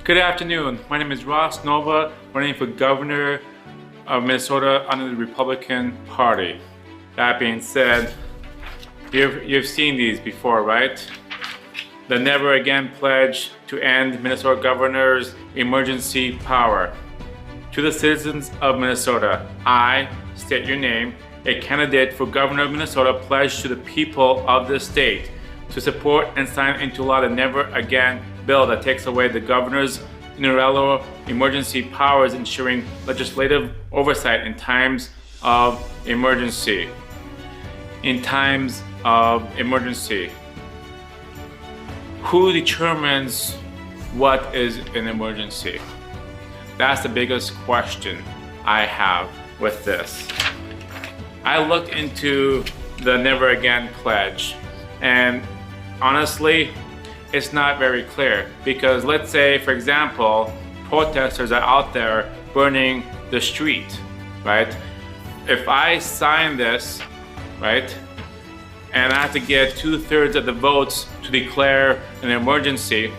Good afternoon. My name is Ross Nova, running for governor of Minnesota under the Republican Party. That being said, you've seen these before, right? The Never Again pledge to end Minnesota governor's emergency power. To the citizens of Minnesota, I state your name, a candidate for governor of Minnesota, pledge to the people of this state to support and sign into law the Never Again bill that takes away the governor's unilateral emergency powers, ensuring legislative oversight in times of emergency. In times of emergency. Who determines what is an emergency? That's the biggest question I have with this. I looked into the Never Again pledge, and honestly, it's not very clear, because let's say, for example, protesters are out there burning the street, right? If I sign this, right, and I have to get 2/3 of the votes to declare an emergency,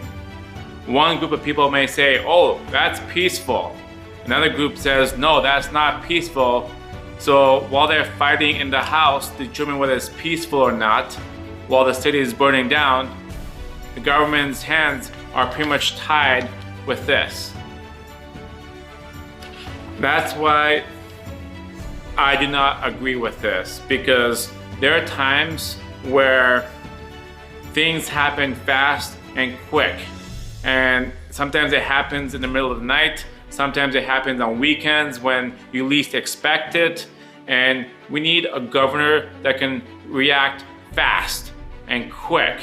one group of people may say, oh, that's peaceful. Another group says, no, that's not peaceful. So while they're fighting in the House to determine whether it's peaceful or not, while the city is burning down, the government's hands are pretty much tied with this. That's why I do not agree with this, because there are times where things happen fast and quick, and sometimes it happens in the middle of the night, sometimes it happens on weekends when you least expect it, and we need a governor that can react fast and quick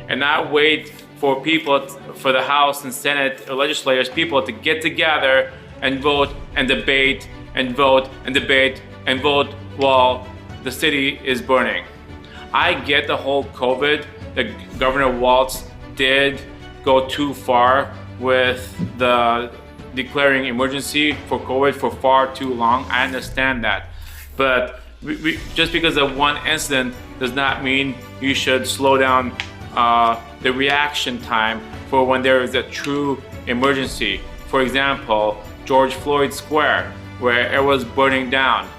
and not wait for people, for the House and Senate legislators, people to get together and vote and debate and vote and debate and vote while the city is burning. I get the whole COVID, that Governor Walz did go too far with the declaring emergency for COVID for far too long. I understand that. But just because of one incident does not mean you should slow down the reaction time for when there is a true emergency. For example, George Floyd Square, where it was burning down.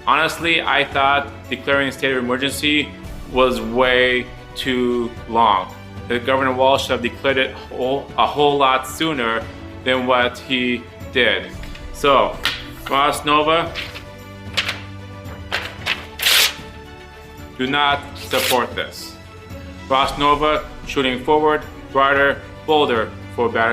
Honestly, I thought declaring a state of emergency was way too long. The Governor Walz should have declared it a whole lot sooner than what he did. So, Ross Nova, do not support this. Ross Nova, shooting forward, brighter, bolder for better.